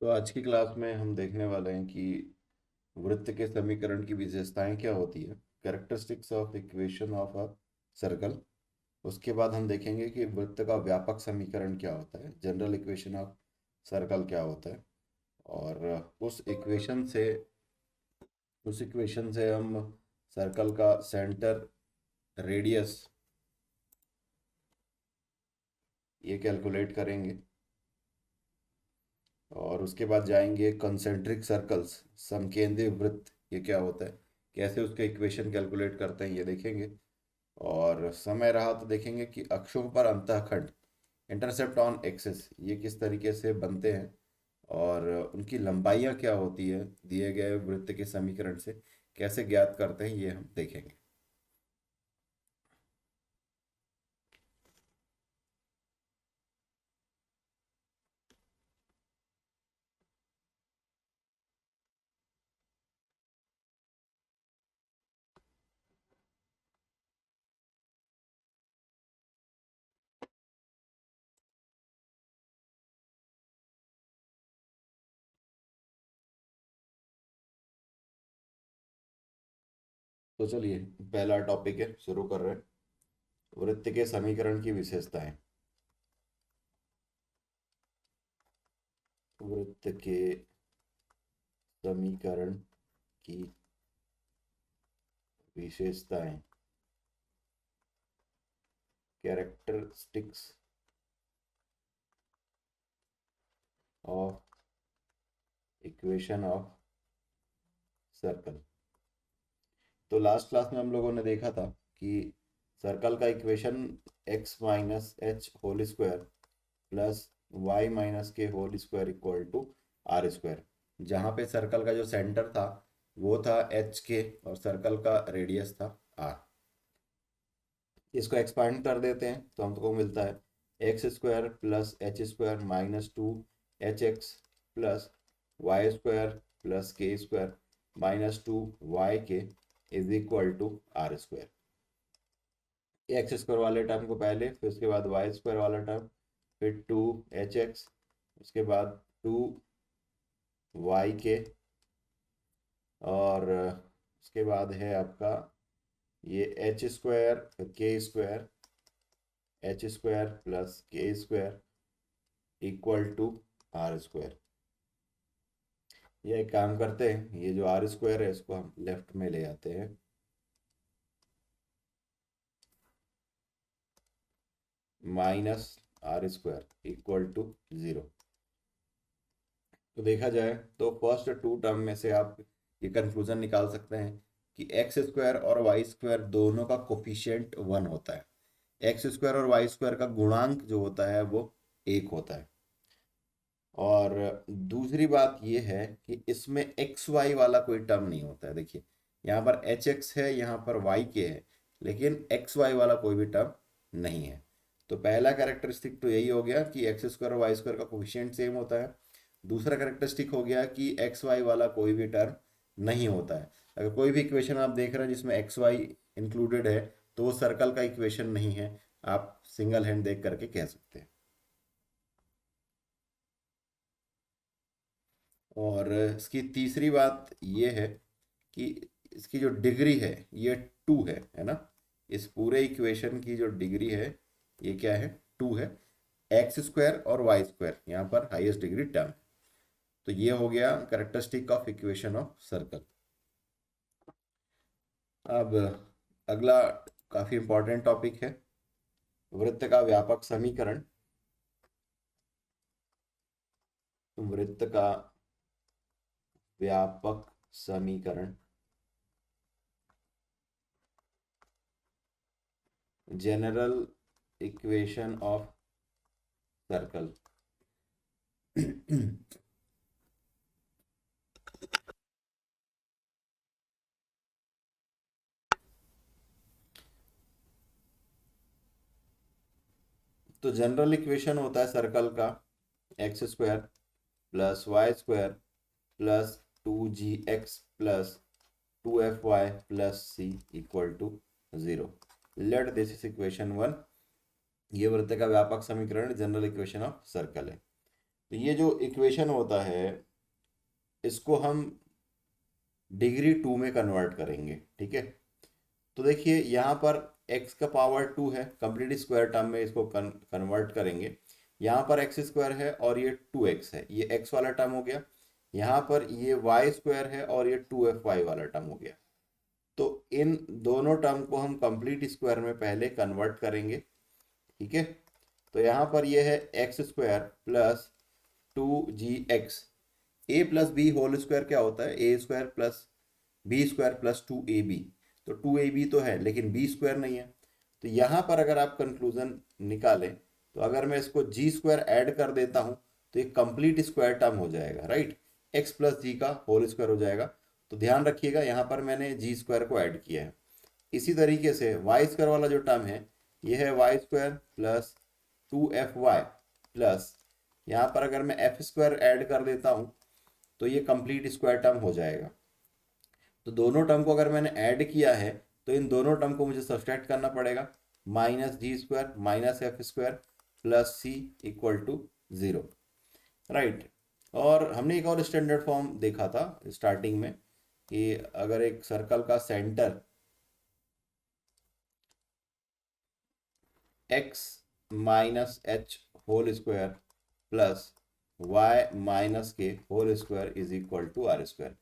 तो आज की क्लास में हम देखने वाले हैं कि वृत्त के समीकरण की विशेषताएं क्या होती है, characteristics of equation of a circle. उसके बाद हम देखेंगे कि वृत्त का व्यापक समीकरण क्या होता है, जनरल इक्वेशन ऑफ सर्कल क्या होता है। और उस इक्वेशन से हम सर्कल का सेंटर, रेडियस ये कैलकुलेट करेंगे। और उसके बाद जाएंगे कंसेंट्रिक सर्कल्स, समकेंद्रीय वृत्त ये क्या होता है, कैसे उसके इक्वेशन कैलकुलेट करते हैं ये देखेंगे। और समय रहा तो देखेंगे कि अक्षों पर अंतःखंड, इंटरसेप्ट ऑन एक्सिस, ये किस तरीके से बनते हैं और उनकी लंबाइयाँ क्या होती है दिए गए वृत्त के समीकरण से, कैसे ज्ञात करते हैं ये हम देखेंगे। तो चलिए, पहला टॉपिक है, शुरू कर रहे हैं। वृत्त के समीकरण की विशेषताएं। वृत्त के समीकरण की विशेषताएं, characteristics of equation of circle. तो लास्ट क्लास में हम लोगों ने देखा था कि सर्कल का equation x minus h whole square plus y minus k whole square equal to r square, जहाँ पे सर्कल का जो सेंटर था वो था एच के और सर्कल का रेडियस था आर। इसको एक्सपांड कर देते हैं तो हमको मिलता है x square plus h square minus two h x plus y square plus k square minus two y k is equal to r square. X square वाले टर्म को पहले, फिर उसके बाद वाई स्क्वायर वाला टर्म, फिर टू एच एक्स, उसके बाद टू वाई के, और उसके बाद है आपका ये एच स्क्वायर फिर k square, h square plus k square equal to r square. ये एक काम करते हैं, ये जो आर स्क्वायर है इसको हम लेफ्ट में ले आते हैं, minus r square equal to zero. तो देखा जाए तो फर्स्ट टू टर्म में से आप ये कंक्लूजन निकाल सकते हैं कि एक्स स्क्वायर और वाई स्क्वायर दोनों का कोफिशिएंट वन होता है। एक्स स्क्वायर और वाई स्क्वायर का गुणांक जो होता है वो एक होता है। और दूसरी बात ये है कि इसमें एक्स वाई वाला कोई टर्म नहीं होता है। देखिए, यहाँ पर एच एक्स है, यहाँ पर वाई के है, लेकिन एक्स वाई वाला कोई भी टर्म नहीं है। तो पहला कैरेक्टरिस्टिक तो यही हो गया कि एक्स स्क्वायर और वाई स्क्वायर का कोफिशिएंट सेम होता है। दूसरा कैरेक्टरिस्टिक हो गया कि एक्स वाई वाला कोई भी टर्म नहीं होता है। अगर कोई भी इक्वेशन आप देख रहे हैं जिसमें एक्स वाई इंक्लूडेड है तो वो सर्कल का इक्वेशन नहीं है, आप सिंगल हैंड देख करके कह सकते हैं। और इसकी तीसरी बात ये है कि इसकी जो डिग्री है ये टू है ना। इस पूरे इक्वेशन की जो डिग्री है ये क्या है, टू है। एक्स स्क्वायर और वाई स्क्वायर यहाँ पर हाईएस्ट डिग्री टर्म। तो ये हो गया characteristic of equation of circle. अब अगला काफी इंपॉर्टेंट टॉपिक है, वृत्त का व्यापक समीकरण। वृत्त का व्यापक समीकरण, जनरल इक्वेशन ऑफ सर्कल। तो जनरल इक्वेशन होता है सर्कल का x square plus y square plus two g x plus two f y plus c equal to zero. Let this is equation one. ये वृत्त का व्यापक समीकरण जनरल इक्वेशन ऑफ सर्कल है। तो ये जो इक्वेशन होता है इसको हम डिग्री 2 में कन्वर्ट करेंगे, ठीक है। तो देखिए यहाँ पर x का पावर 2 है, कंप्लीट स्क्वायर टर्म में इसको कन्वर्ट करेंगे। यहाँ पर एक्स स्क्वायर है और ये 2x है, ये x वाला टर्म हो गया। यहाँ पर ये वाई स्क्वायर है और ये 2fy वाला टर्म हो गया। तो इन दोनों टर्म को हम कंप्लीट स्क्वायर में पहले कन्वर्ट करेंगे, ठीक है। तो यहाँ पर ये है x square plus 2gx। A plus b whole square क्या होता है, a square plus b square plus 2ab। तो 2ab तो है लेकिन बी स्क्वायर नहीं है। तो यहाँ पर अगर आप कंक्लूजन निकालें तो अगर मैं इसको जी स्क्वायर ऐड कर देता हूँ तो एक कंप्लीट स्क्वायर टर्म हो जाएगा, राइट। एक्स प्लस जी का होल स्क्वायर हो जाएगा। तो ध्यान रखिएगा यहाँ पर मैंने जी स्क्वायर को ऐड किया है। इसी तरीके से वाई स्क्वायर वाला जो टर्म है ये है Y square plus 2fy plus यहाँ पर अगर मैं एफ स्क्वायर ऐड कर देता हूँ तो ये कंप्लीट स्क्वायर टर्म हो जाएगा। तो दोनों टर्म को अगर मैंने ऐड किया है तो इन दोनों टर्म को मुझे सब्सट्रैक्ट करना पड़ेगा। Minus g square minus f square plus c equal to 0, right. और हमने एक और स्टैंडर्ड फॉर्म देखा था स्टार्टिंग में कि अगर एक सर्कल का centre x minus h whole square plus y minus k whole square is equal to r square.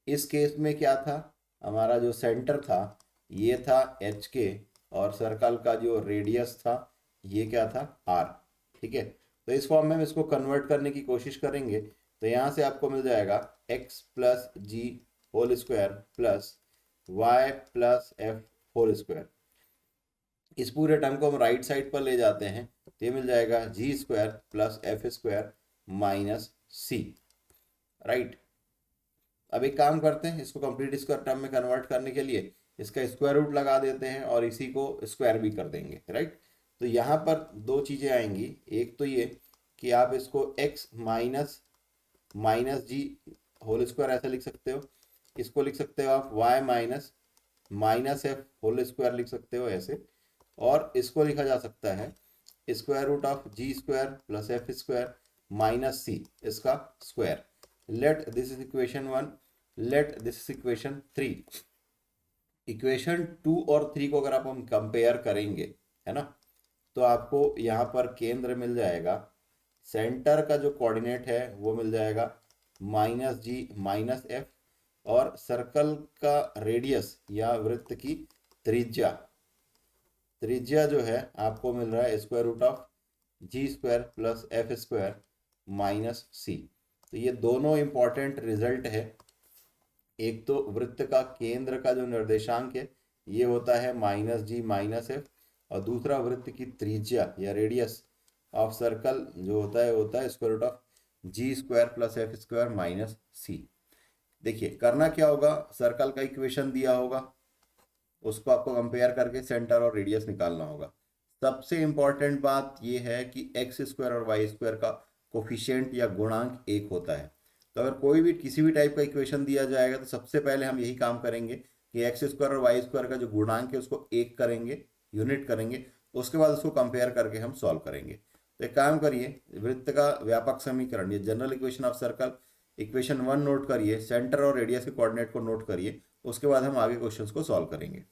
इस केस में क्या था, हमारा जो सेंटर था ये था एच के और सर्कल का जो रेडियस था ये क्या था आर, ठीक है। तो इस फॉर्म में हम इसको कन्वर्ट करने की कोशिश करेंगे। तो यहाँ से आपको मिल जाएगा x plus g whole square plus y plus f whole square. इस पूरे टर्म को हम राइट साइड पर ले जाते हैं तो ये मिल जाएगा g square plus f square minus c, right. अब एक काम करते हैं, इसको कंप्लीट स्क्वायर टर्म में कन्वर्ट करने के लिए इसका स्क्वायर रूट लगा देते हैं और इसी को स्क्वायर भी कर देंगे, राइट। तो यहाँ पर दो चीज़ें आएंगी, एक तो ये कि आप इसको x माइनस माइनस जी होल स्क्वायर ऐसा लिख सकते हो, इसको लिख सकते हो आप y minus minus f whole square लिख सकते हो ऐसे, और इसको लिखा जा सकता है square root of g square plus f square minus c इसका square. Let this is equation 1, let this is equation 3। Equation 2 और 3 को अगर आप हम कंपेयर करेंगे, है ना, तो आपको यहाँ पर केंद्र मिल जाएगा, सेंटर का जो कोऑर्डिनेट है वो मिल जाएगा माइनस जी माइनस एफ, और सर्कल का रेडियस या वृत्त की त्रिज्या, त्रिज्या जो है आपको मिल रहा है square root of g square plus f square minus c. तो ये दोनों इंपॉर्टेंट रिजल्ट है। एक तो वृत्त का केंद्र का जो निर्देशांक है ये होता है माइनस जी माइनस एफ, और दूसरा वृत्त की त्रिज्या या रेडियस ऑफ सर्कल जो होता है square root of g square plus f square minus c. देखिए करना क्या होगा, सर्कल का इक्वेशन दिया होगा उसको आपको कंपेयर करके सेंटर और रेडियस निकालना होगा। सबसे इंपॉर्टेंट बात यह है कि एक्स स्क्वायर और वाई स्क्वायर का कोफिशिएंट या गुणांक एक होता है। तो अगर कोई भी किसी भी टाइप का इक्वेशन दिया जाएगा तो सबसे पहले हम यही काम करेंगे कि एक्स स्क्वायर और वाई स्क्वायर का जो गुणांक है उसको एक करेंगे, यूनिट करेंगे, उसके बाद उसको कंपेयर करके हम सॉल्व करेंगे। तो एक काम करिए, वृत्त का व्यापक समीकरण ये general equation of circle equation 1 note करिए, सेंटर और रेडियस के कोऑर्डिनेट को नोट करिए, उसके बाद हम आगे क्वेश्चंस को सॉल्व करेंगे।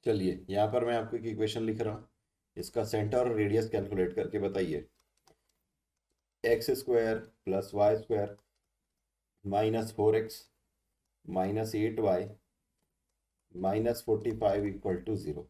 चलिए यहाँ पर मैं आपको एक इक्वेशन लिख रहा हूँ, इसका सेंटर और रेडियस कैलकुलेट करके बताइए। X square plus y square minus 4x minus 8y minus 45 equal to 0।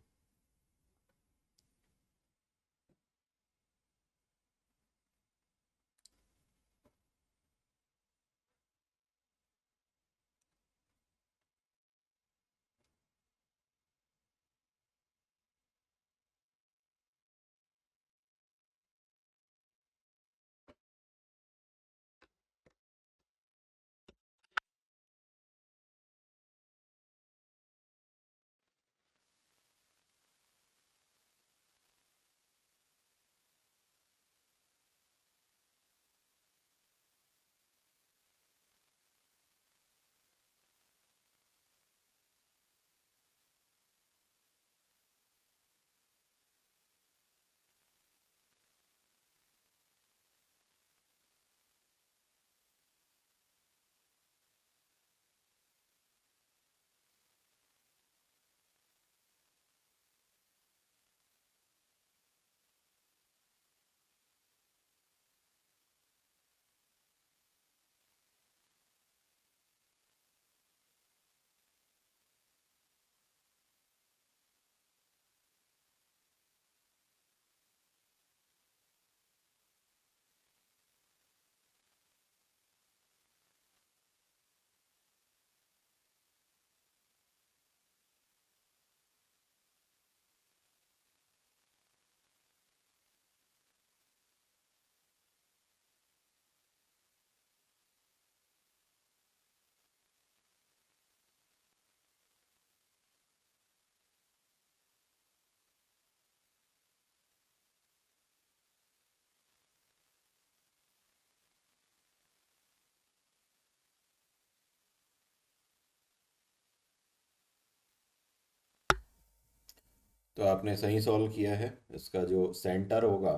तो आपने सही सॉल्व किया है। इसका जो सेंटर होगा,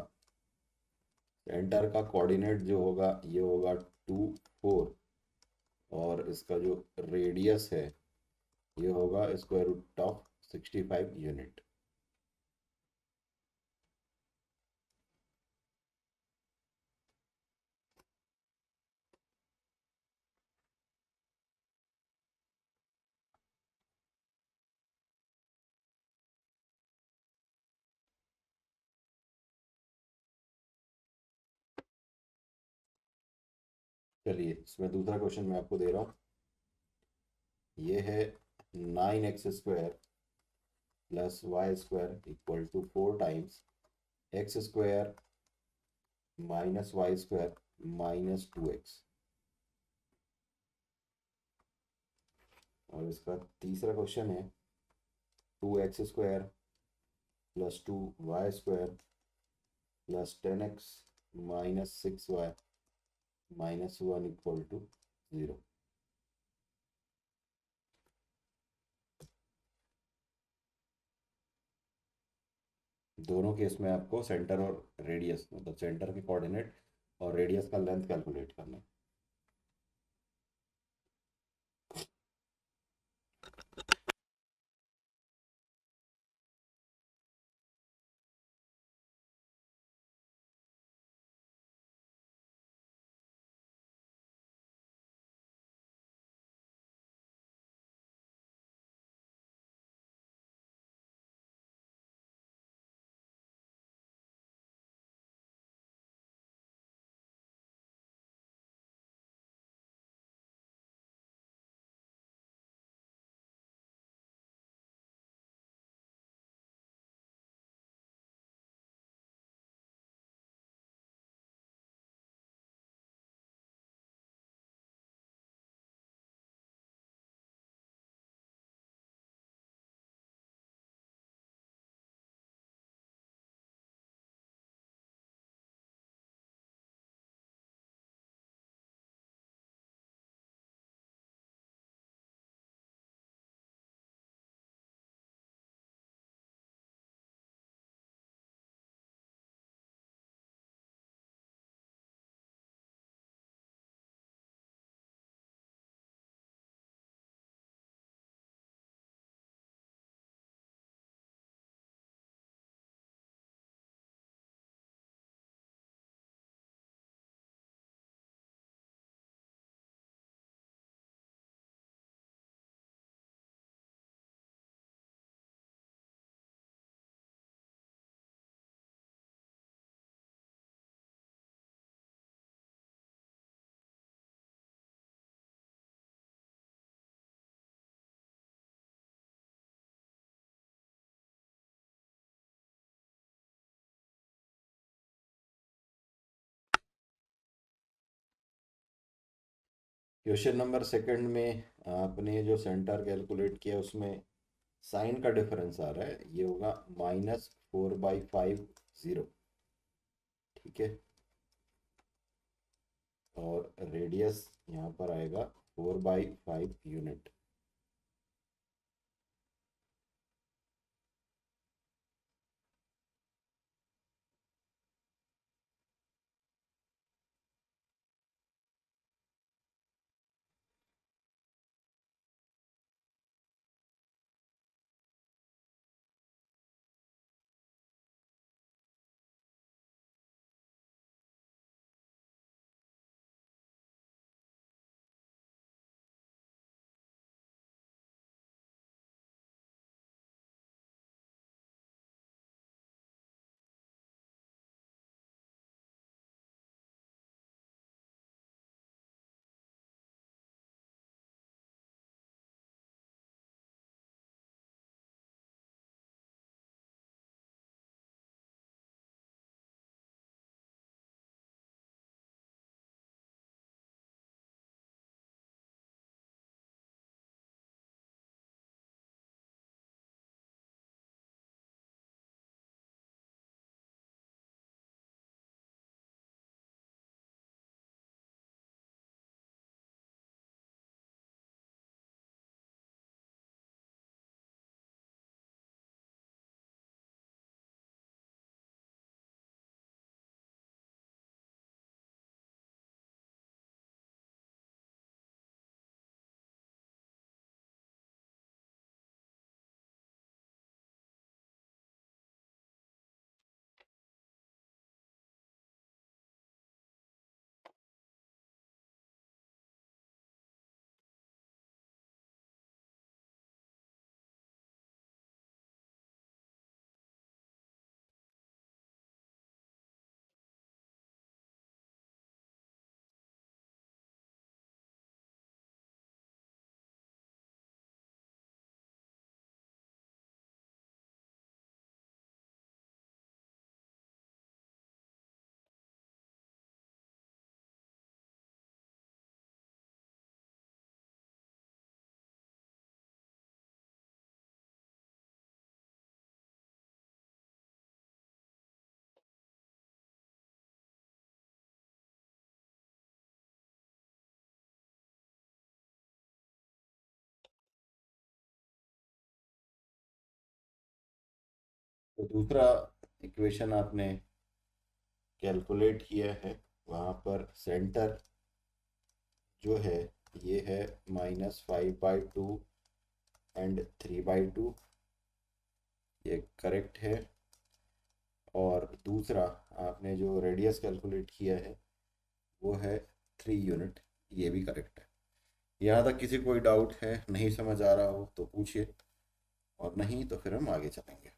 सेंटर का कोऑर्डिनेट जो होगा ये होगा 2 4, और इसका जो रेडियस है ये होगा स्क्वायर रूट ऑफ 65 यूनिट। चलिए इसमें दूसरा क्वेश्चन मैं आपको दे रहा हूँ। ये है 9x² plus y square equal to 4 times x² minus y square minus 2x। और इसका तीसरा क्वेश्चन है 2x² plus 2y² plus 10x minus 6y minus 1 equal to 0। दोनों केस में आपको सेंटर और रेडियस, मतलब सेंटर के कोऑर्डिनेट और रेडियस का लेंथ कैलकुलेट करना है। क्वेश्चन नंबर सेकंड में आपने जो सेंटर कैलकुलेट किया उसमें साइन का डिफरेंस आ रहा है, ये होगा -4/5 0। ठीक है, और रेडियस यहाँ पर आएगा 4/5 यूनिट। तो दूसरा इक्वेशन आपने कैलकुलेट किया है, वहाँ पर सेंटर जो है ये है -5/2 एंड 3/2, ये करेक्ट है। और दूसरा आपने जो रेडियस कैलकुलेट किया है वो है 3 यूनिट, ये भी करेक्ट है। यहाँ तक किसी कोई डाउट है, नहीं समझ आ रहा हो तो पूछिए, और नहीं तो फिर हम आगे चलेंगे।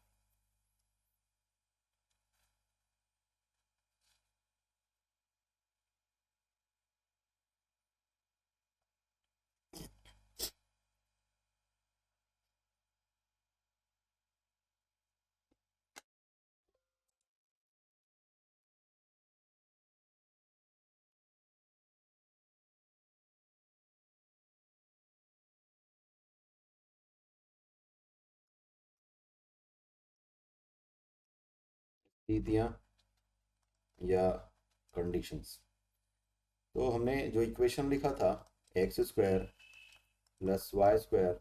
स्थितियाँ या कंडीशंस, तो हमने जो इक्वेशन लिखा था x² + y²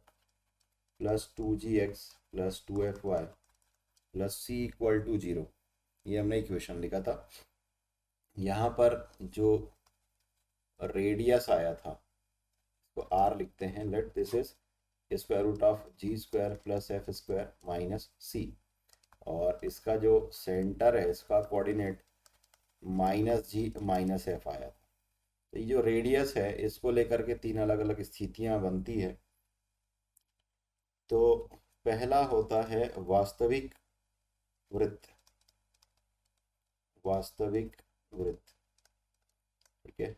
+ 2gx + 2fy + c = 0, ये हमने इक्वेशन लिखा था। यहाँ पर जो रेडियस आया था तो r लिखते हैं, late this is √g² + f² - c, और इसका जो सेंटर है इसका कोऑर्डिनेट -g - f आया था। तो ये जो रेडियस है इसको लेकर के तीन अलग अलग स्थितियां बनती है। तो पहला होता है वास्तविक वृत्त, वास्तविक वृत्त, ठीक है,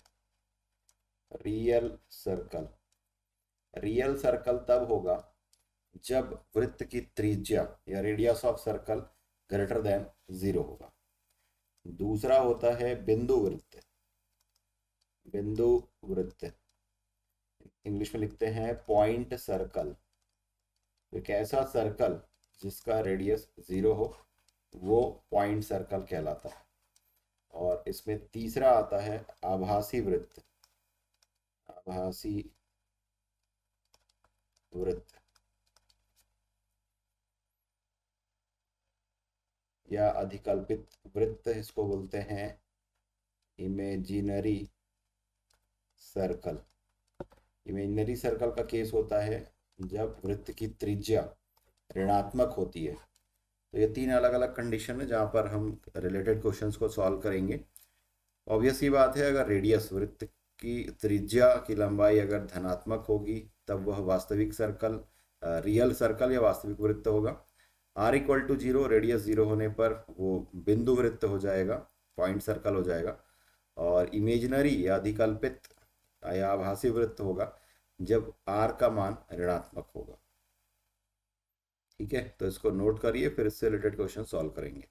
रियल सर्कल। रियल सर्कल तब होगा जब वृत्त की त्रिज्या या radius of circle greater than 0 होगा। दूसरा होता है बिंदु वृत्त, बिंदु वृत्त, इंग्लिश में लिखते हैं पॉइंट सर्कल। एक ऐसा सर्कल जिसका रेडियस 0 हो वो पॉइंट सर्कल कहलाता है। और इसमें तीसरा आता है आभासी वृत्त। आभासी वृत्त या अधिकल्पित वृत्त इसको बोलते हैं इमेजिनरी सर्कल। इमेजिनरी सर्कल का केस होता है जब वृत्त की त्रिज्या ऋणात्मक होती है। तो ये तीन अलग अलग कंडीशन है जहाँ पर हम रिलेटेड क्वेश्चंस को सॉल्व करेंगे। ऑब्वियस ही बात है, अगर रेडियस वृत्त की त्रिज्या की लंबाई अगर धनात्मक होगी तब वह वास्तविक सर्कल, रियल सर्कल या वास्तविक वृत्त होगा। R equal to zero, radius zero होने पर वो बिंदु वृत्त हो जाएगा, पॉइंट सर्कल हो जाएगा। और इमेजिनरी या अधिकल्पित या आभासी वृत्त होगा जब आर का मान ऋणात्मक होगा। ठीक है, तो इसको नोट करिए, फिर इससे रिलेटेड क्वेश्चन सॉल्व करेंगे।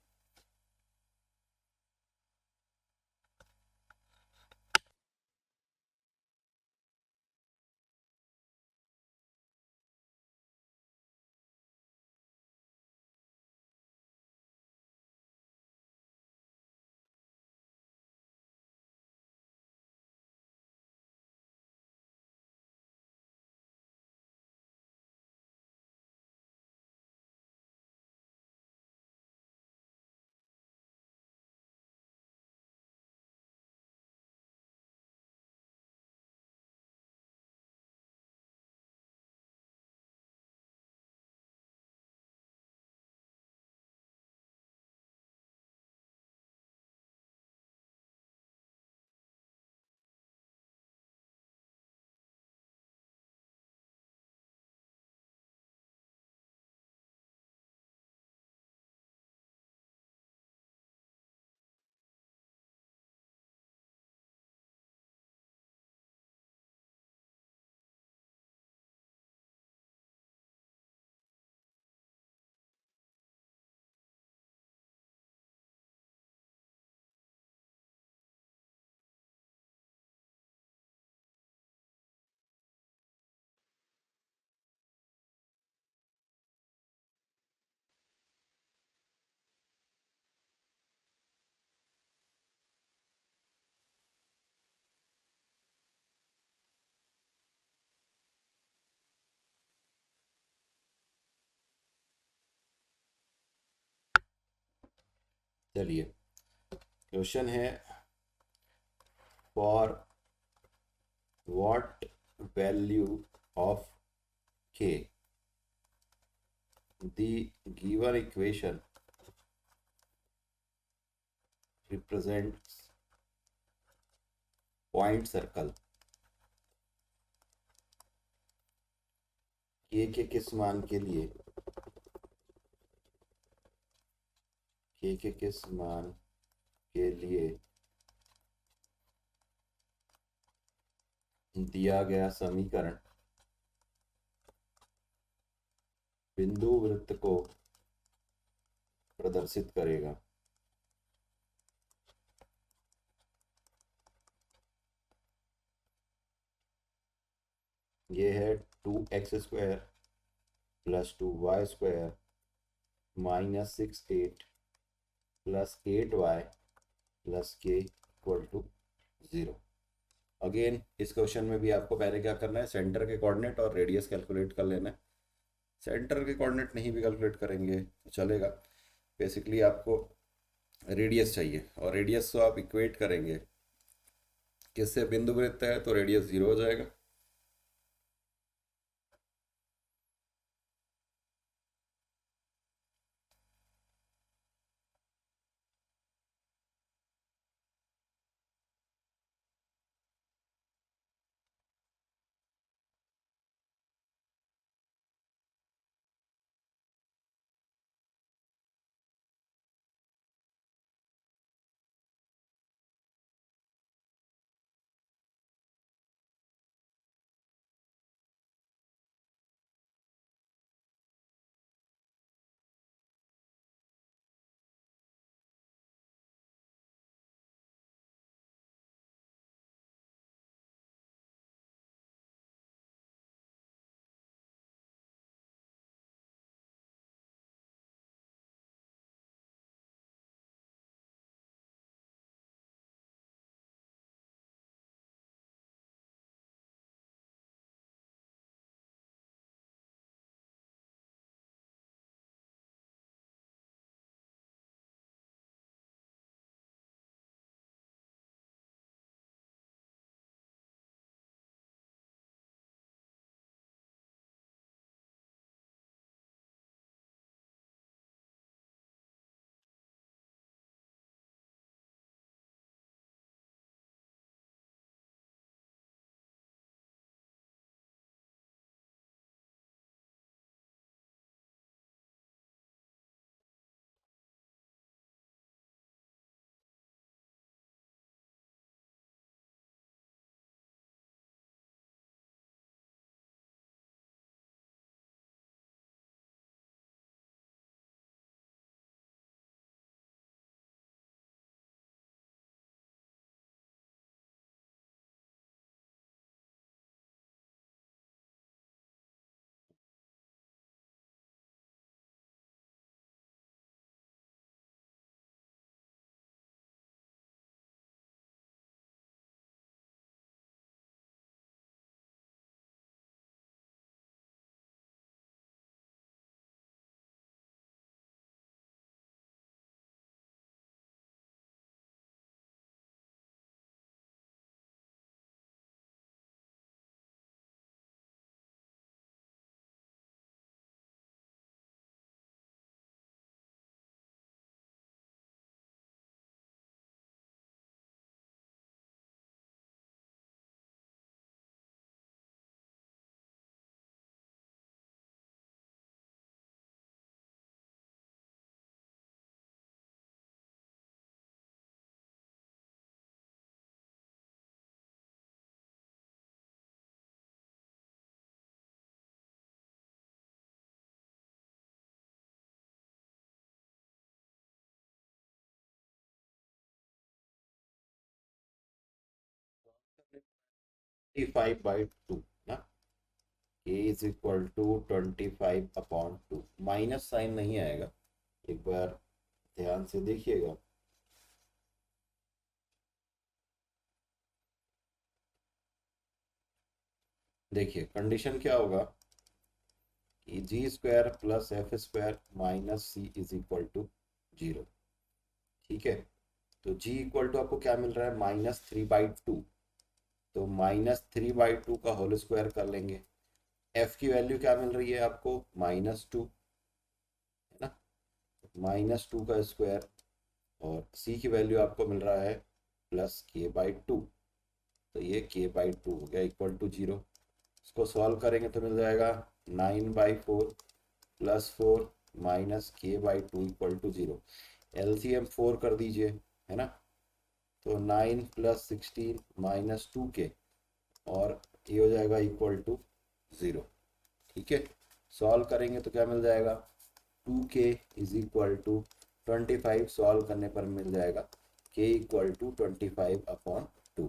चलिए, क्वेश्चन है for what value of k the given equation represents point circle। k के किस मान के लिए, k के किस मान के लिए दिया गया समीकरण बिंदु वृत्त को प्रदर्शित करेगा। ये है 2x² + 2y² -6 8 + 8y + k = 0। Again इस क्वेश्चन में भी आपको पहले क्या करना है, सेंटर के कोऑर्डिनेट और रेडियस कैलकुलेट कर लेना है। सेंटर के कोऑर्डिनेट नहीं भी कैलकुलेट करेंगे तो चलेगा। बेसिकली आपको रेडियस चाहिए और रेडियस तो आप इक्वेट करेंगे किससे, बिंदु वृत्त है तो रेडियस 0 हो जाएगा। 25/2 ना, k is equal to 25/2, minus sign नहीं आएगा, एक बार ध्यान से देखिएगा। देखिए कंडीशन क्या होगा कि g square plus f square minus c is equal to 0। ठीक है, तो जी इक्वल टू आपको क्या मिल रहा है, -3/2। तो -3/2 का होल स्क्वायर कर लेंगे। एफ की वैल्यू क्या मिल रही है आपको, -2, है ना, -2 का स्क्वायर। और सी की वैल्यू आपको मिल रहा है +k/2। तो ये k/2 हो गया इक्वल टू 0। इसको सॉल्व करेंगे तो मिल जाएगा 9/4 +4 -k/2 इक्वल टू 0। एलसीएम 4 कर दीजिए, है ना, तो 9 + 16 -2k, और ये हो जाएगा इक्वल टू 0। ठीक है, सॉल्व करेंगे तो क्या मिल जाएगा, 2k is equal to 25। Solve करने पर मिल जाएगा k इक्वल टू 25/2।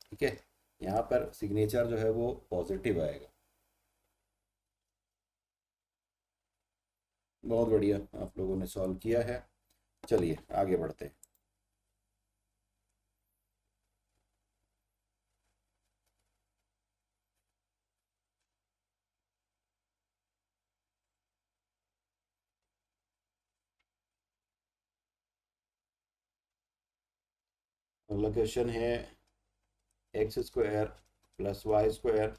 ठीक है, यहाँ पर सिग्नेचर जो है वो पॉजिटिव आएगा। बहुत बढ़िया, आप लोगों ने सॉल्व किया है। चलिए आगे बढ़ते हैं। अगला क्वेश्चन है x² + y²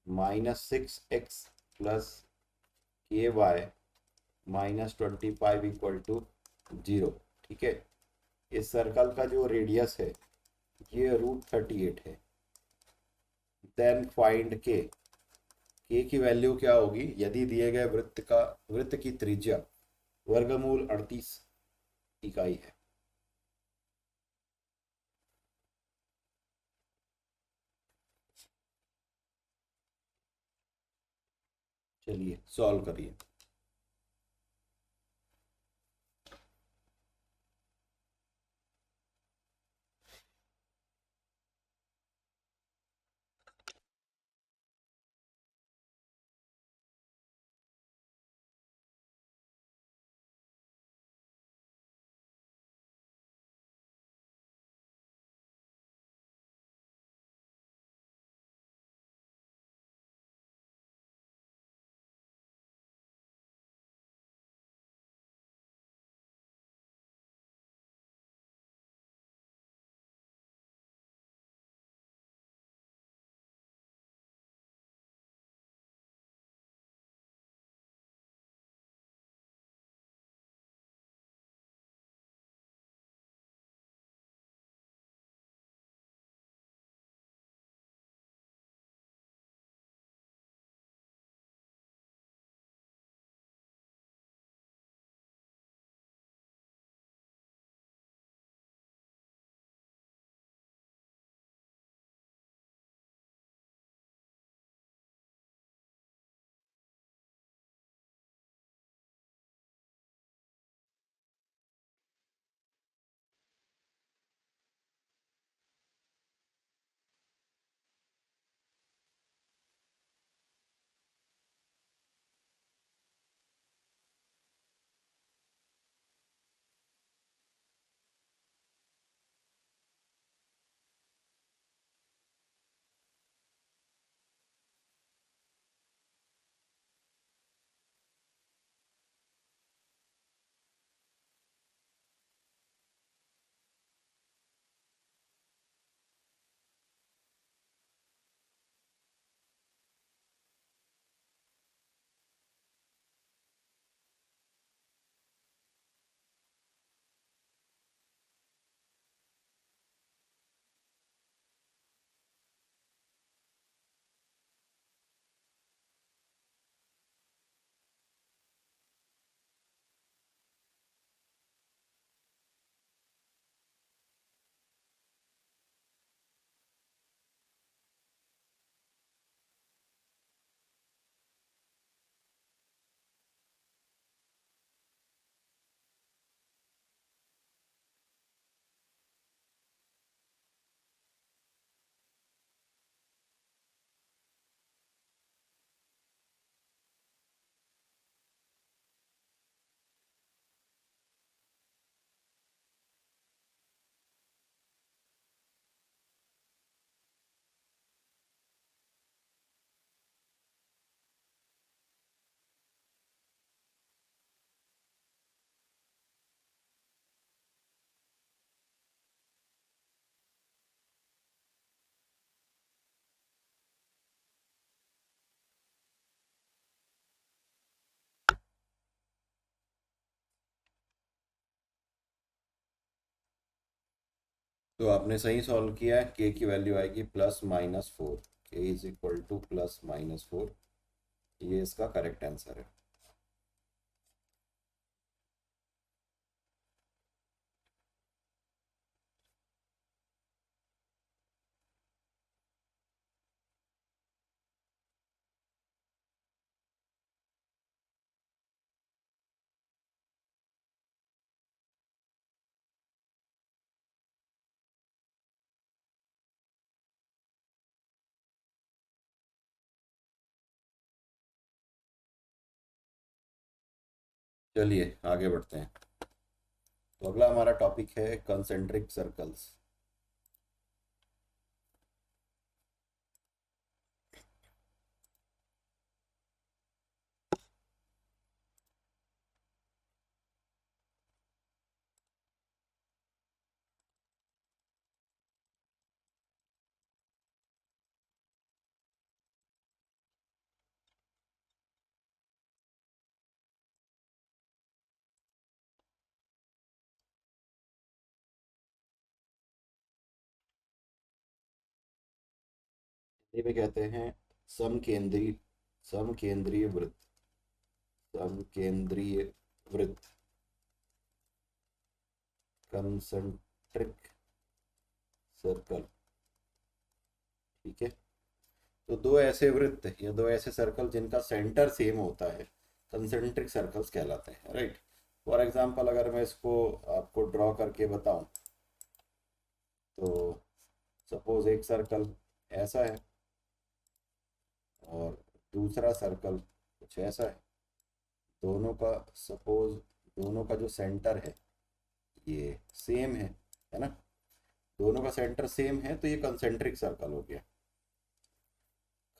-6x +ky -25 equal to 0। ठीक है, इस सर्कल का जो रेडियस है ये √38 है। देन फाइंड के की वैल्यू क्या होगी यदि दिए गए वृत्त की त्रिज्या वर्गमूल 38 इकाई है। चलिए सॉल्व करिए। तो आपने सही सॉल्व किया है। के की वैल्यू आएगी +-4, के इज इक्वल टू +-4, ये इसका करेक्ट आंसर है। चलिए आगे बढ़ते हैं। तो अगला हमारा टॉपिक है कंसेंट्रिक सर्कल्स। हिंदी में कहते हैं समकेंद्रीय समकेंद्रीय वृत्त, समकेंद्रीय वृत्त, कंसेंट्रिक सर्कल। ठीक है, तो दो ऐसे वृत्त या दो ऐसे सर्कल जिनका सेंटर सेम होता है कंसेंट्रिक सर्कल्स कहलाते हैं, राइट। फॉर एग्जांपल अगर मैं इसको आपको ड्रॉ करके बताऊं, तो सपोज एक सर्कल ऐसा है और दूसरा सर्कल कुछ ऐसा है। दोनों का सपोज दोनों का जो सेंटर है ये सेम है ना। दोनों का सेंटर सेम है तो ये कंसेंट्रिक सर्कल हो गया।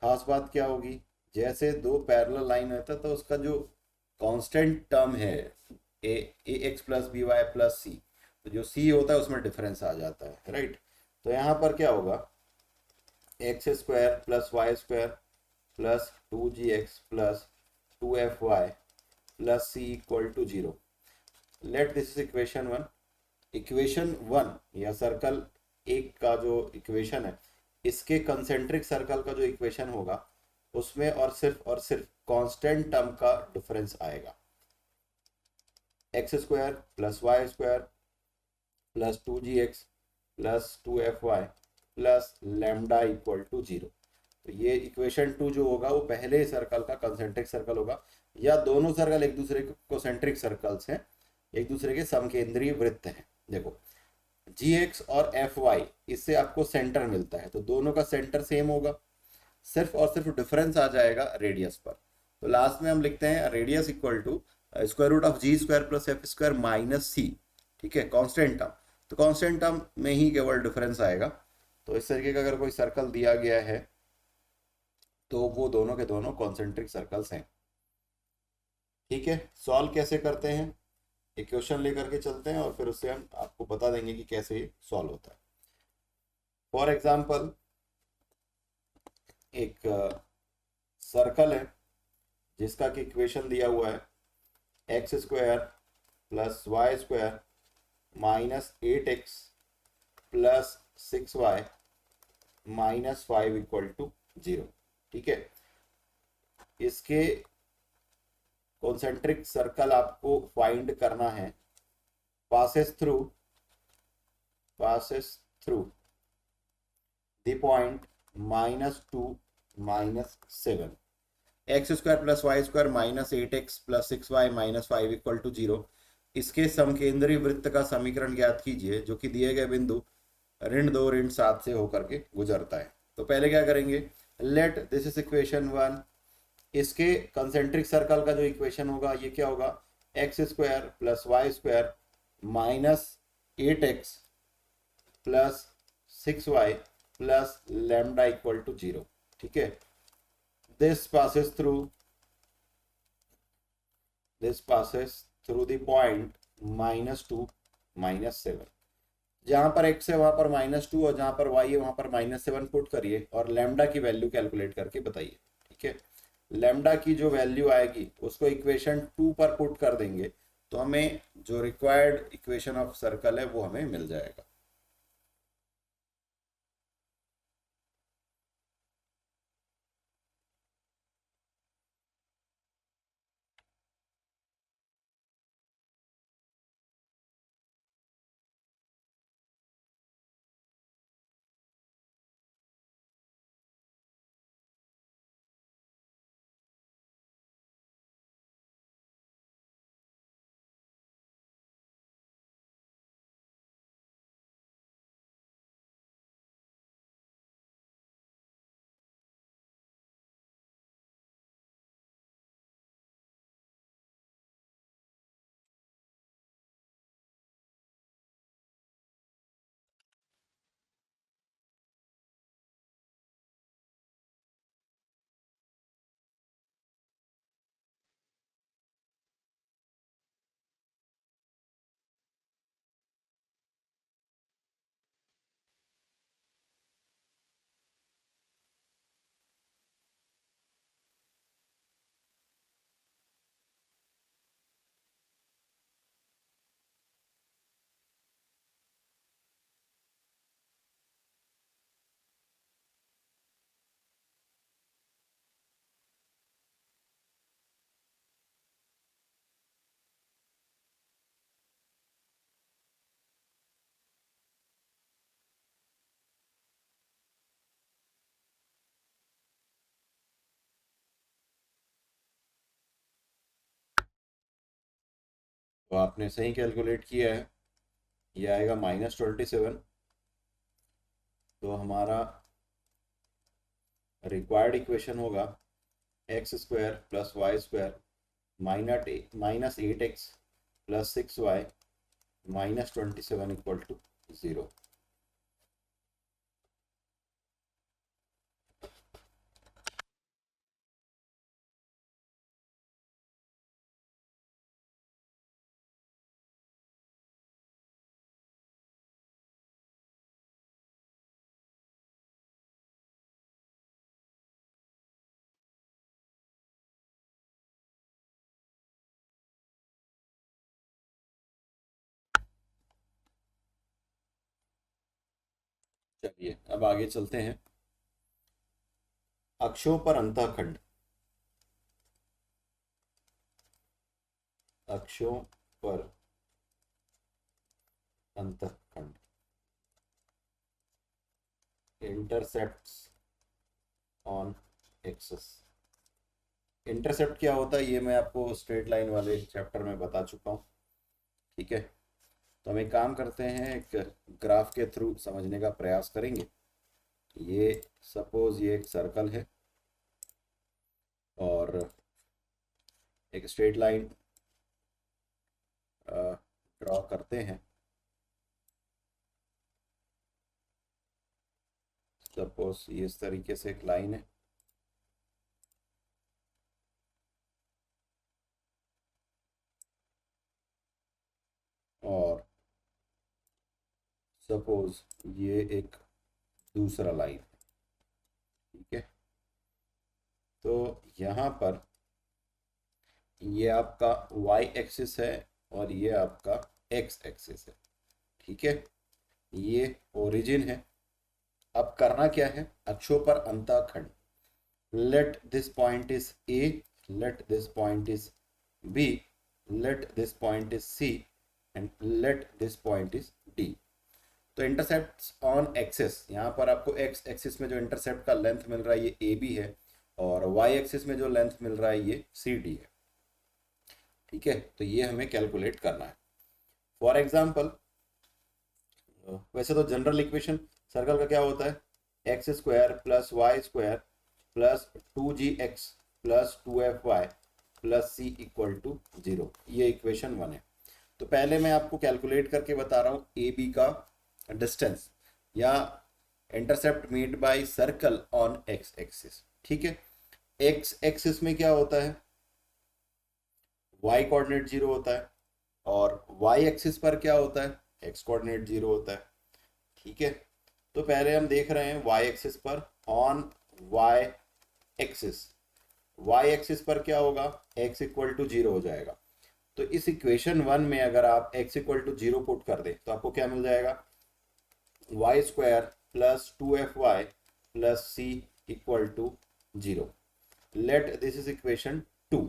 खास बात क्या होगी, जैसे दो पैरेलल लाइन रहता है तो उसका जो कांस्टेंट टर्म है a x plus b y plus c, तो जो सी होता है उसमें डिफरेंस आ जाता है, राइट। तो यहाँ पर क्या होगा, x² + y² + 2gx + 2fy + c = 0। Late this is equation 1 या सर्कल एक का जो इक्वेशन है, इसके कंसेंट्रिक सर्कल का जो इक्वेशन होगा उसमें और सिर्फ कांस्टेंट टर्म का डिफरेंस आएगा। x² + y² + 2gx + 2fy + lambda = 0। तो ये इक्वेशन 2 जो होगा वो पहले सर्कल का कंसेंट्रिक सर्कल होगा, या दोनों सर्कल एक दूसरे के कोसेंट्रिक सर्कल्स हैं, एक दूसरे के समकेंद्रीय वृत्त हैं। देखो gx और fy, इससे आपको सेंटर मिलता है, तो दोनों का सेंटर सेम होगा, सिर्फ डिफरेंस आ जाएगा रेडियस पर। तो लास्ट में हम लिखते हैं रेडियस = √g² + f² - c। ठीक है, कांस्टेंट टर्म, तो कांस्टेंट टर्म में ही केवल डिफरेंस आएगा। तो इस तरीके का अगर कोई सर्कल दिया गया है तो वो दोनों के दोनों कॉन्सेंट्रिक सर्कल्स हैं। ठीक है, सॉल्व कैसे करते हैं, एक क्वेश्चन लेकर के चलते हैं और फिर उससे हम आपको बता देंगे कि कैसे ये सॉल्व होता है। फॉर एग्जाम्पल एक सर्कल है जिसका कि इक्वेशन दिया हुआ है x² + y² - 8x + 6y - 5 = 0। ठीक है, इसके कॉन्सेंट्रिक सर्कल आपको फाइंड करना है, passes through the point -2 - 7। x² + y² - 8x + 6y - 5 = 0। इसके समकेंद्रीय वृत्त का समीकरण ज्ञात कीजिए जो कि दिए गए बिंदु ऋण 2 ऋण 7 से होकर के गुजरता है। तो पहले क्या करेंगे, लेट दिस इज इक्वेशन 1। इसके कंसेंट्रिक सर्कल का जो इक्वेशन होगा ये क्या होगा, x² + y² - 8x + 6y + lambda = 0। ठीक है, this passes through the point -2 - 7। जहां पर x है वहां पर -2 और जहां पर y है वहां पर -7 पुट करिए और लैम्डा की वैल्यू कैलकुलेट करके बताइए। ठीक है, लैम्डा की जो वैल्यू आएगी उसको इक्वेशन 2 पर पुट कर देंगे तो हमें जो रिक्वायर्ड इक्वेशन ऑफ सर्कल है वो हमें मिल जाएगा। तो आपने सही कैलकुलेट किया है, ये आएगा -27। तो हमारा रिक्वायर्ड इक्वेशन होगा x² + y² -8x + 6y -27 = 0। चलिए अब आगे चलते हैं। अक्षों पर अंतःखंड, अक्षों पर अंतःखंड, इंटरसेप्ट्स ऑन एक्सिस। इंटरसेप्ट क्या होता है ये मैं आपको स्ट्रेट लाइन वाले चैप्टर में बता चुका हूँ। ठीक है, तो हम एक काम करते हैं, एक ग्राफ के थ्रू समझने का प्रयास करेंगे। ये सपोज ये एक सर्कल है और एक स्ट्रेट लाइन ड्रॉ करते हैं। सपोज ये इस तरीके से एक लाइन है और सपोज ये एक दूसरा लाइन है। ठीक है, तो यहाँ पर ये आपका y एक्सिस है और ये आपका x एक्सिस है। ठीक है, ये ओरिजिन है। अब करना क्या है, अक्षों पर अंतःखंड, let this point is a, let this point is b, let this point is c and let this point is d। तो इंटरसेप्ट्स ऑन एक्सिस, यहाँ पर आपको x एक्सिस में जो इंटरसेप्ट का लेंथ मिल रहा है ये AB है और y एक्सिस में जो लेंथ मिल रहा है ये CD है। ठीक है, तो ये हमें कैलकुलेट करना है। फॉर एग्जाम्पल, वैसे तो जनरल इक्वेशन सर्कल का क्या होता है, x² + y² + 2gx + 2fy + c = 0। ये इक्वेशन 1 है। तो पहले मैं आपको कैलकुलेट करके बता रहा हूँ ए बी का डिस्टेंस या intercept made by circle on x axis. ठीक है, एक्स एक्सिस में क्या होता है, y कोऑर्डिनेट 0 होता है और y एक्सिस पर क्या होता है, x कोऑर्डिनेट 0 होता है। ठीक है, तो पहले हम देख रहे हैं y एक्सिस पर, on y axis, y axis पर क्या होगा, x = 0 हो जाएगा। तो इस इक्वेशन 1 में अगर आप x = 0 पुट कर दे तो आपको क्या मिल जाएगा, y² + 2fy + c = 0। Late this is equation 2।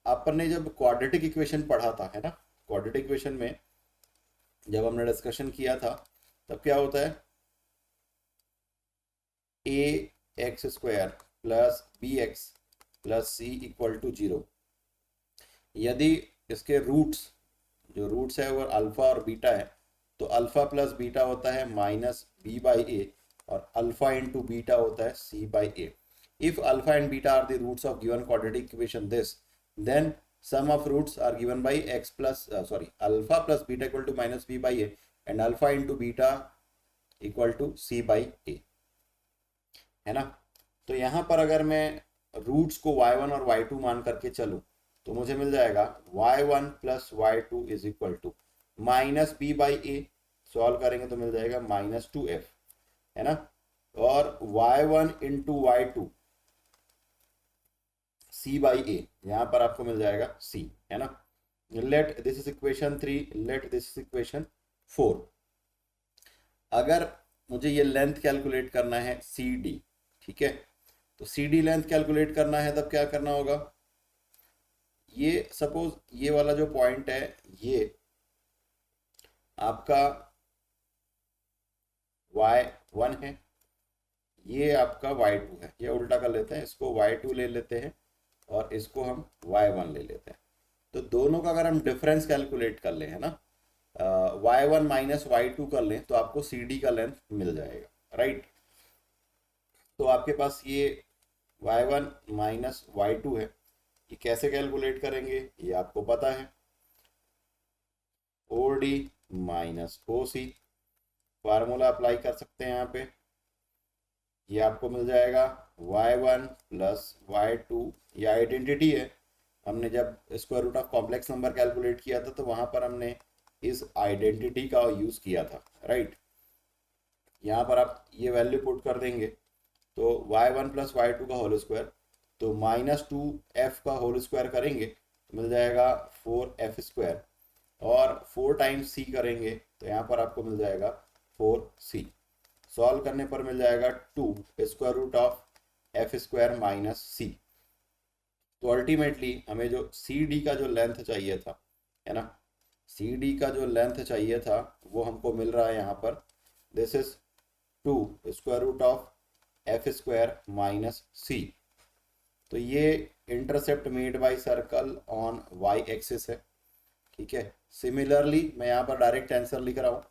अपन ने जब क्वाड्रेटिक इक्वेशन पढ़ा था, है ना, क्वाड्रेटिक इक्वेशन में जब हमने डिस्कशन किया था तब क्या होता है, ax² + bx + c = 0। यदि इसके रूट्स, जो रूट्स है वो अल्फा और बीटा है, तो अल्फा प्लस बीटा होता है -b/a और अल्फा इंटू बीटा होता है c/a। If alpha and beta are the roots of given quadratic equation this, then sum of roots are given by x plus alpha plus beta equal to -b/a and alpha into beta equal to c/a, है ना। तो यहाँ पर अगर मैं roots को y1 और y2 मान करके चलूँ तो मुझे मिल जाएगा y1 + y2 = -b/a। सॉल्व करेंगे तो मिल जाएगा -2f, है ना। और y1 × y2 c/a, यहाँ पर आपको मिल जाएगा c, है ना। Late this is equation 3, late this is equation 4। अगर मुझे ये लेंथ कैलकुलेट करना है CD, ठीक है, तो CD लेंथ कैलकुलेट करना है तब क्या करना होगा, ये सपोज ये वाला जो पॉइंट है ये आपका y1 है, ये आपका y2 है, ये उल्टा कर लेते हैं, इसको y2 ले लेते हैं और इसको हम y1 ले लेते हैं। तो दोनों का अगर हम डिफरेंस कैलकुलेट कर लें, है ना, y1 माइनस y2 कर लें तो आपको CD का लेंथ मिल जाएगा, राइट। तो आपके पास ये y1 माइनस y2 है, ये कैसे कैलकुलेट करेंगे ये आपको पता है, OD minus OC, formula apply कर सकते हैं यहाँ पे। ये आपको मिल जाएगा y1 प्लस y2, ये आइडेंटिटी है। हमने जब square root of complex number calculate किया था तो वहां पर हमने इस आइडेंटिटी का यूज किया था, राइट। यहाँ पर आप ये वैल्यू पुट कर देंगे तो y1 प्लस y2 का होल स्क्वायर, तो -2f का होल स्क्वायर करेंगे तो मिल जाएगा 4f स्क्वायर, और 4 टाइम्स c करेंगे तो यहाँ पर आपको मिल जाएगा 4c। सॉल्व करने पर मिल जाएगा 2 square root of f square minus c. तो अल्टीमेटली हमें जो सी डी का जो लेंथ चाहिए था, है ना, सी डी का जो लेंथ चाहिए था वो हमको मिल रहा है यहाँ पर, this is 2 square root of f square minus c. तो ये intercept made by circle on y axis है, ठीक है। सिमिलरली मैं यहाँ पर डायरेक्ट आंसर लिख रहा हूँ,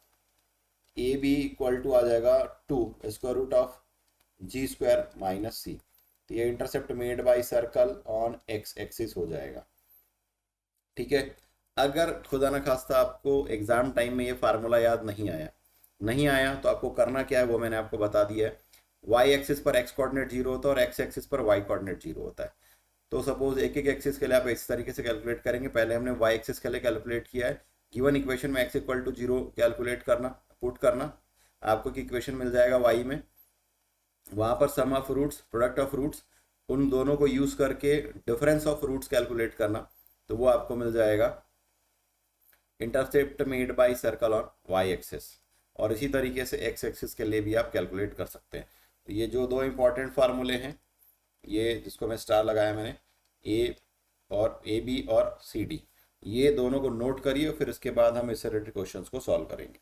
ए बी इक्वल टू आ जाएगा 2 square root of g square minus c. तो ये intercept made by circle on x axis हो जाएगा, ठीक है। अगर खुदा न खास्ता आपको एग्जाम टाइम में ये फार्मूला याद नहीं आया तो आपको करना क्या है वो मैंने आपको बता दिया है। वाई एक्सिस पर एक्स कोऑर्डिनेट जीरो होता है और एक्स एक्सिस पर वाई कोऑर्डिनेट जीरो होता है। तो सपोज एक एक एक्सिस के लिए आप इस तरीके से कैलकुलेट करेंगे। पहले हमने वाई एक्सिस के लिए कैलकुलेट किया है, गिवन इक्वेशन में x equal to zero calculate करना, पुट करना, आपको इक्वेशन मिल जाएगा वाई में, वहां पर sum of roots, product of roots, उन दोनों को यूज करके डिफरेंस ऑफ रूट्स कैलकुलेट करना, तो वो आपको मिल जाएगा intercept made by circle on y axis. और इसी तरीके से एक्स एक्सिस के लिए भी आप कैलकुलेट कर सकते हैं। तो ये जो दो इंपॉर्टेंट फार्मूले हैं, ये जिसको मैं स्टार लगाया मैंने, ए बी और सी डी, ये दोनों को नोट करिए, फिर इसके बाद हम इससे रिलेटेड क्वेश्चंस को सॉल्व करेंगे।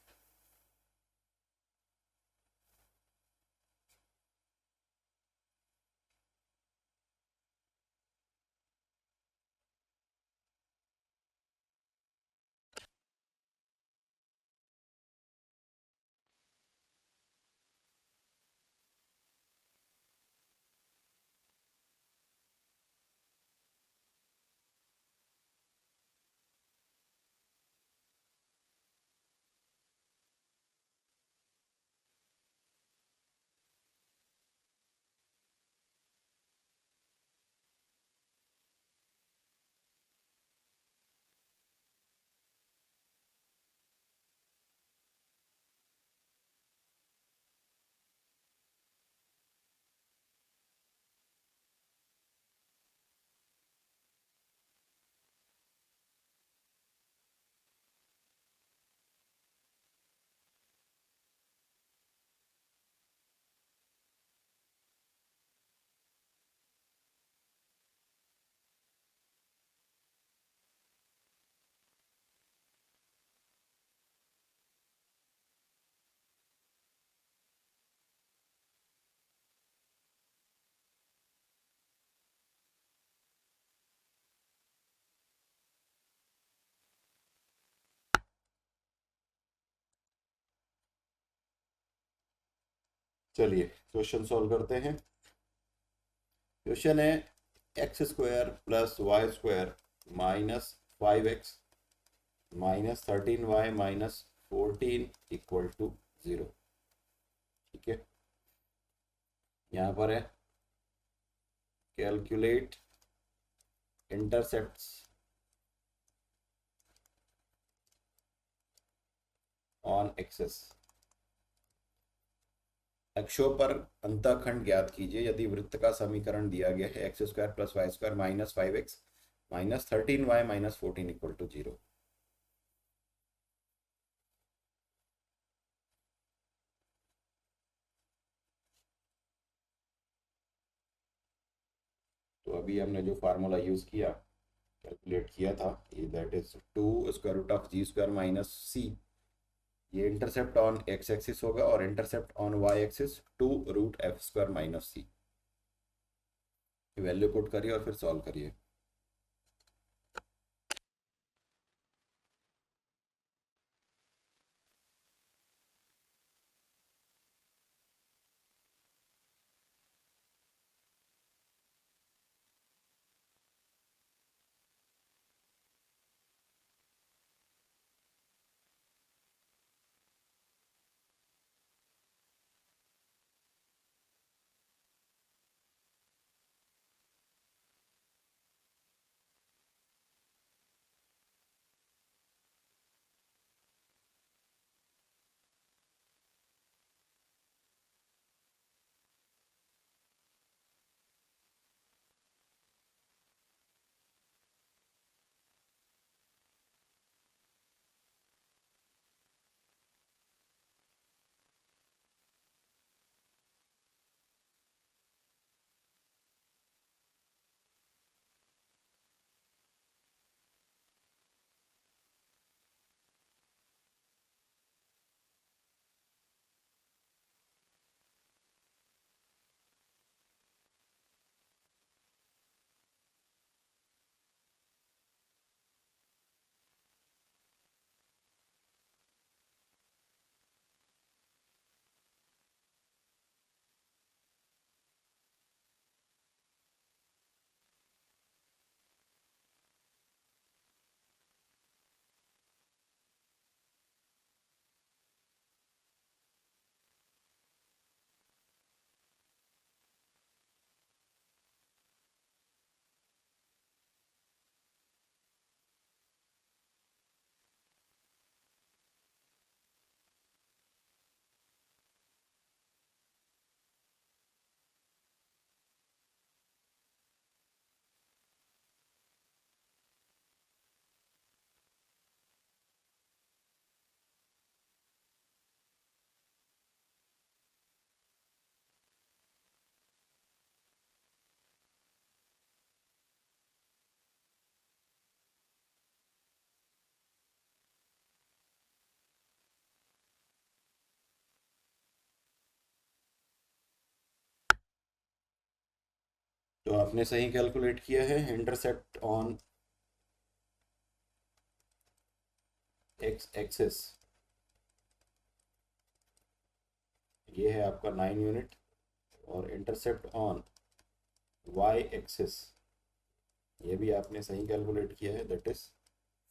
चलिए क्वेश्चन सॉल्व करते हैं। क्वेश्चन है x square plus y square minus 5x minus 13y minus 14 equal to 0, ठीक है। यहाँ पर है कैलकुलेट इंटरसेप्ट्स ऑन एक्सेस। अक्षों पर अंतःखंड ज्ञात कीजिए यदि वृत्त का समीकरण दिया गया है x square plus y square minus 5x minus 13y minus 14 equal to 0। तो अभी हमने जो फार्मूला यूज किया, कैलकुलेट किया था, ये that is 2 square root of g square minus c. ये इंटरसेप्ट ऑन एक्स एक्सिस होगा और intercept on y axis 2 root f square minus c. Value put करिए और फिर सॉल्व करिए। तो आपने सही कैलकुलेट किया है। इंटरसेप्ट ऑन एक्स एक्सिस ये है आपका 9 यूनिट, और इंटरसेप्ट ऑन वाई एक्सिस ये भी आपने सही कैलकुलेट किया है, दैट इज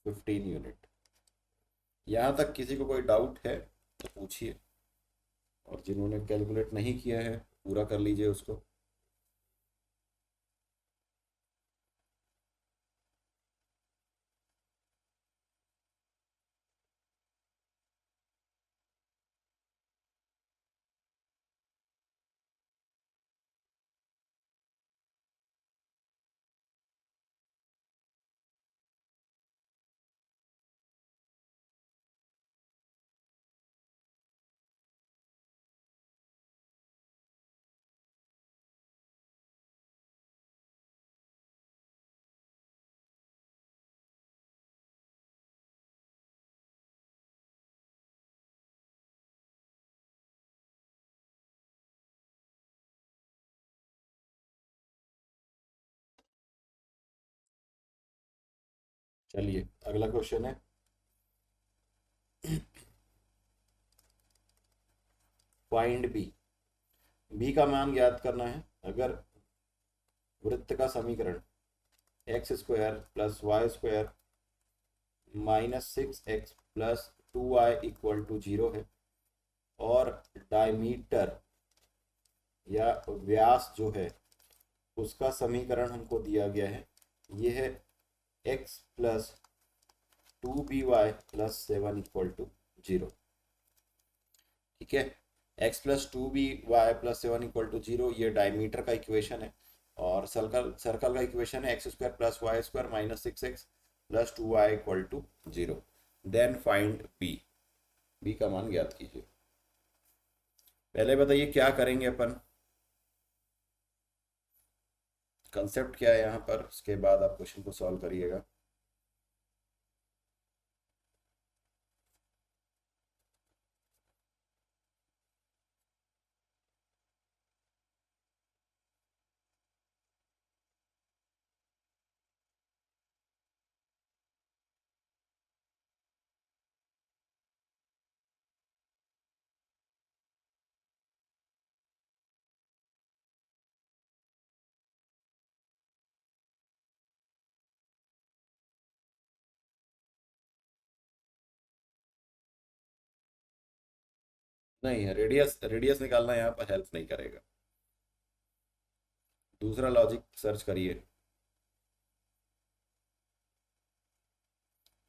15 यूनिट। यहाँ तक किसी को कोई डाउट है तो पूछिए, और जिन्होंने कैलकुलेट नहीं किया है पूरा कर लीजिए उसको। चलिए अगला क्वेश्चन है, फाइंड बी। बी का मान ज्ञात करना है। अगर वृत्त का समीकरण x square plus y square -6x plus 2y equal to 0 है, और डायमीटर या व्यास जो है उसका समीकरण हमको दिया गया है, ये है x plus 2by plus 7 equal to 0। ठीक है, x plus 2by plus 7 equal to 0 ये डायमीटर का इक्वेशन है, और सर्कल सर्कल का इक्वेशन है x square plus y square -6x plus 2y equal to 0। Then find b. B का मान ज्ञात कीजिए। पहले बताइए क्या करेंगे अपन, कंसेप्ट क्या है यहाँ पर, उसके बाद आप क्वेश्चन को सॉल्व करिएगा। नहीं, रेडियस रेडियस निकालना यहाँ पर हेल्प नहीं करेगा। दूसरा लॉजिक सर्च करिए।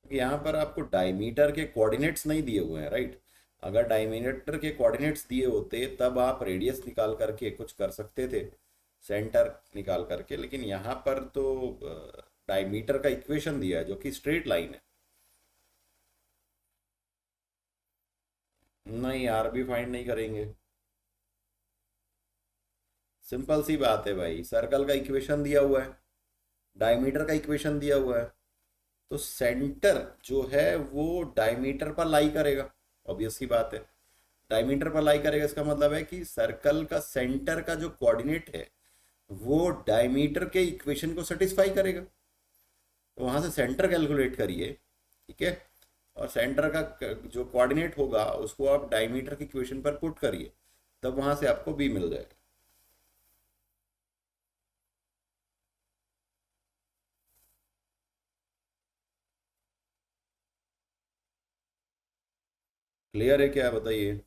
यहाँ पर आपको डायमीटर के कोऑर्डिनेट्स नहीं दिए हुए हैं, राइट। अगर डायमीटर के कोऑर्डिनेट्स दिए होते तब आप रेडियस निकाल करके कुछ कर सकते थे, सेंटर निकाल करके, लेकिन यहाँ पर तो डायमीटर का इक्वेशन दिया है जो कि स्ट्रेट लाइन है। नहीं, आर भी फाइंड नहीं करेंगे। सिंपल सी बात है भाई, सर्कल का इक्वेशन दिया हुआ है, डायमीटर का इक्वेशन दिया हुआ है, तो सेंटर जो है वो डायमीटर पर लाई करेगा। ऑब्वियस सी बात है, डायमीटर पर लाई करेगा, इसका मतलब है कि सर्कल का सेंटर का जो कोऑर्डिनेट है वो डायमीटर के इक्वेशन को सेटिस्फाई करेगा। तो वहां से सेंटर कैलकुलेट करिए, ठीक है, और सेंटर का जो कोऑर्डिनेट होगा उसको आप डायमीटर की इक्वेशन पर पुट करिए, तब वहां से आपको बी मिल जाएगा। क्लियर है क्या, बताइए।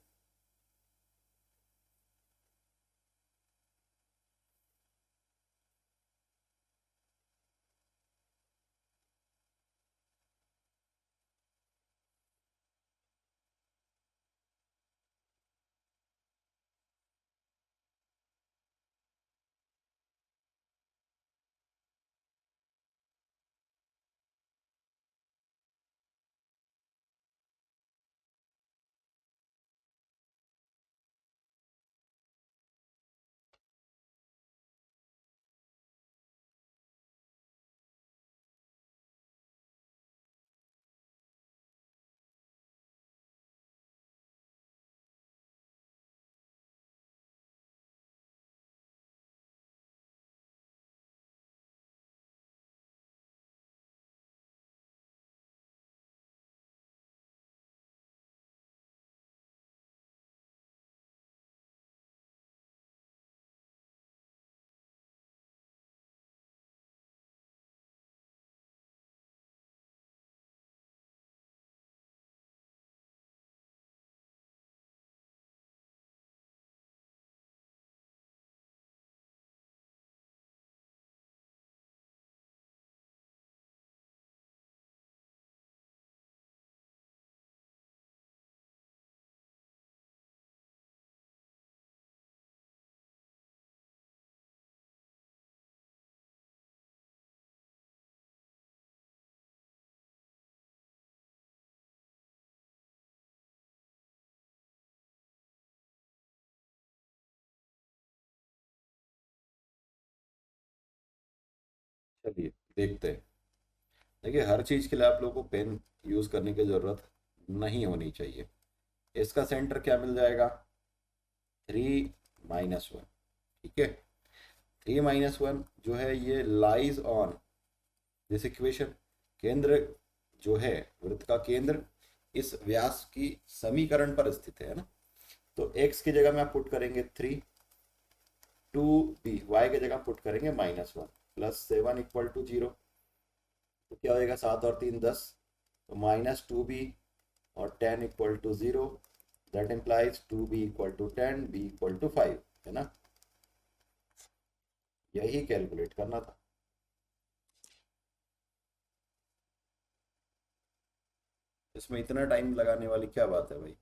चलिए देखते हैं। देखिए हर चीज़ के लिए आप लोगों को पेन यूज़ करने की ज़रूरत नहीं होनी चाहिए। इसका सेंटर क्या मिल जाएगा? 3 - 1। ठीक है, 3 - 1 जो है ये लाइज ऑन दिस इक्वेशन। केंद्र जो है, वृत्त का केंद्र इस व्यास की समीकरण पर स्थित है ना। तो x की जगह में आप पुट करेंगे 3, 2b, y की जगह पुट करेंगे -1, +7 = 0। तो क्या होएगा? 7 और 3 10, तो -2b और 10 = 0। दैट इम्प्लाइज 2b = 10, b = 5, है ना। यही कैलकुलेट करना था। इसमें इतना टाइम लगाने वाली क्या बात है भाई?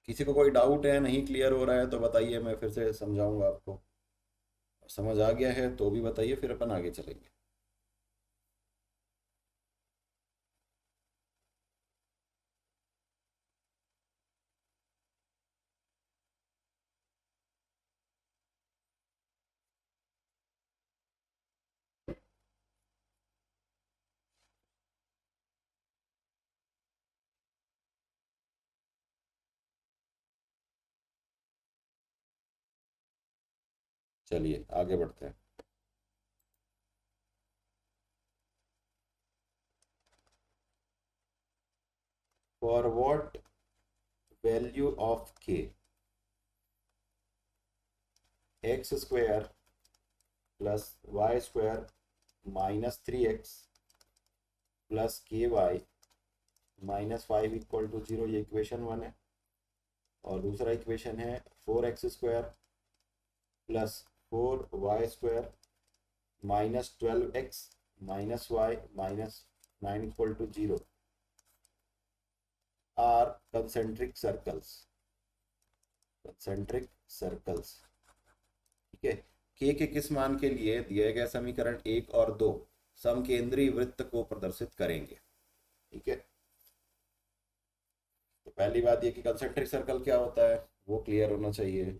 किसी को कोई डाउट है, नहीं क्लियर हो रहा है तो बताइए, मैं फिर से समझाऊंगा आपको। समझ आ गया है तो भी बताइए, फिर अपन आगे चलेंगे। चलिए आगे बढ़ते हैं। For what value of k, x² + y² -3x + ky -5 = 0, ये इक्वेशन 1 है। और दूसरा इक्वेशन है 4x² +4y² -12x -y -9 = 0 are concentric circles. ठीक है, के किस मान के लिए दिए गए समीकरण 1 और 2 समकेंद्री वृत्त को प्रदर्शित करेंगे? ठीक है, तो पहली बात ये कि कंसेंट्रिक सर्कल क्या होता है वो क्लियर होना चाहिए।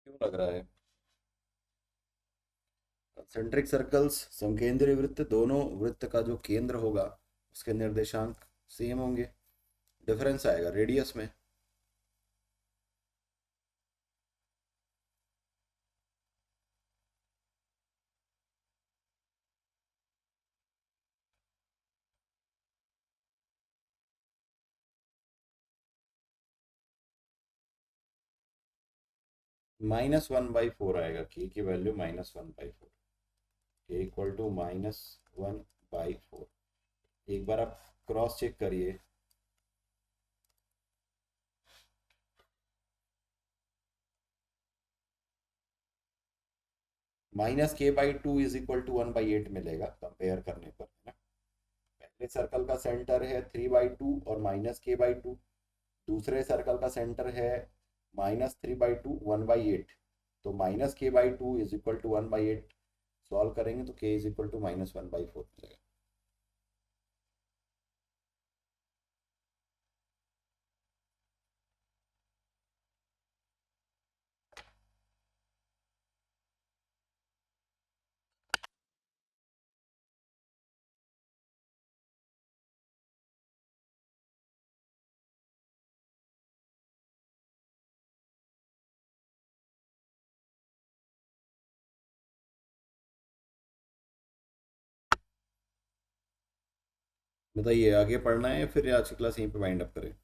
क्यों लग रहा है? कंसेंट्रिक सर्कल्स, समकेंद्रीय वृत्त, दोनों वृत्त का जो केंद्र होगा उसके निर्देशांक सेम होंगे, डिफरेंस आएगा रेडियस में। -1/4 आएगा, के की वैल्यू -1/4, के इक्वल टू -1/4। एक बार आप क्रॉस चेक करिए। -k/2 इज इक्वल टू 1/8 मिलेगा कंपेयर करने पर, है ना। पहले सर्कल का सेंटर है 3/2 और -k/2, दूसरे सर्कल का सेंटर है -3/2 1/8, तो -k/2 is equal to 1/8 solve करेंगे तो k इज इक्वल टू -1/4 मिलेगा। बताइए आगे पढ़ना है या फिर आज की क्लास यहीं पे वाइंड अप करें?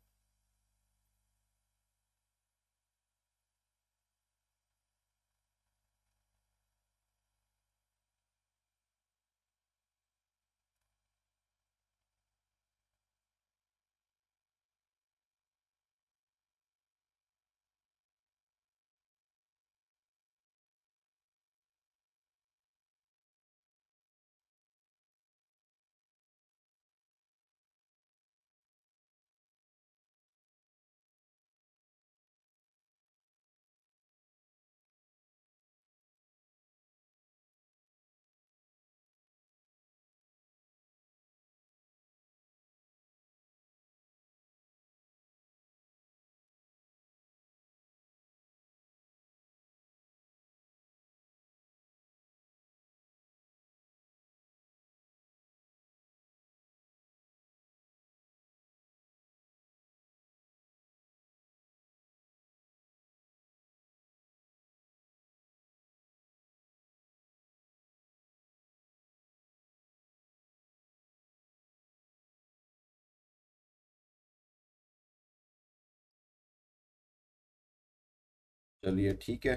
चलिए ठीक है,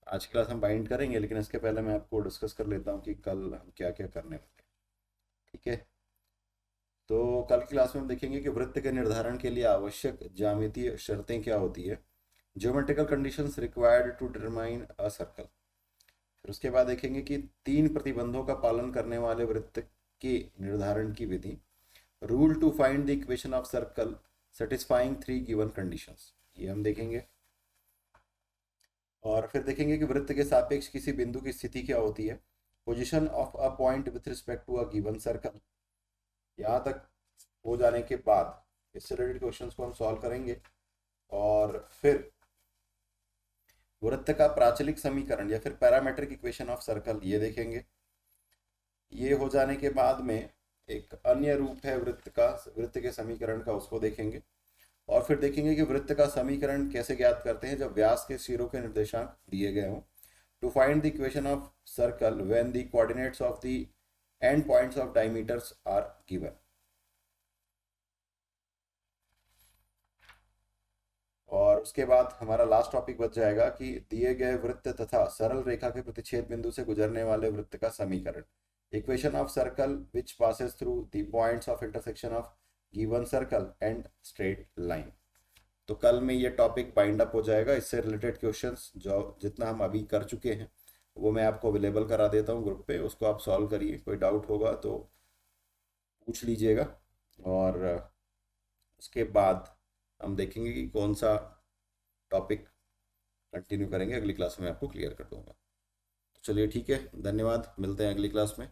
आज की क्लास हम बाइंड करेंगे, लेकिन इसके पहले मैं आपको डिस्कस कर लेता हूँ कि कल हम क्या क्या करने वाले हैं। ठीक है, तो कल की क्लास में हम देखेंगे कि वृत्त के निर्धारण के लिए आवश्यक ज्यामितीय शर्तें क्या होती है, geometrical conditions required to determine a circle. फिर उसके बाद देखेंगे कि 3 प्रतिबंधों का पालन करने वाले वृत्त के निर्धारण की विधि, rule to find the equation of circle satisfying 3 given conditions, ये हम देखेंगे। और फिर देखेंगे कि वृत्त के सापेक्ष किसी बिंदु की स्थिति क्या होती है, position of a point with respect to a given circle. यहाँ तक हो जाने के बाद इससे रिलेटेड क्वेश्चंस को हम सॉल्व करेंगे। और फिर वृत्त का प्राचलिक समीकरण या फिर पैरामेट्रिक इक्वेशन ऑफ सर्कल, ये देखेंगे। ये हो जाने के बाद में एक अन्य रूप है वृत्त के समीकरण का, उसको देखेंगे। और फिर देखेंगे कि वृत्त का समीकरण कैसे ज्ञात करते हैं जब व्यास के सिरों के निर्देशांक दिए गए हों, to find the equation of circle when the coordinates of the end points of diameters are given. और उसके बाद हमारा लास्ट टॉपिक बच जाएगा कि दिए गए वृत्त तथा सरल रेखा के प्रतिच्छेद बिंदु से गुजरने वाले वृत्त का समीकरण, equation of circle which passes through the points of intersection of given circle and straight line. तो कल में ये टॉपिक बाइंड अप हो जाएगा। इससे रिलेटेड क्वेश्चंस जो जितना हम अभी कर चुके हैं वो मैं आपको अवेलेबल करा देता हूँ ग्रुप पे, उसको आप सॉल्व करिए। कोई डाउट होगा तो पूछ लीजिएगा। और उसके बाद हम देखेंगे कि कौन सा टॉपिक कंटिन्यू करेंगे, अगली क्लास में आपको क्लियर कर दूंगा। तो चलिए ठीक है, धन्यवाद, मिलते हैं अगली क्लास में।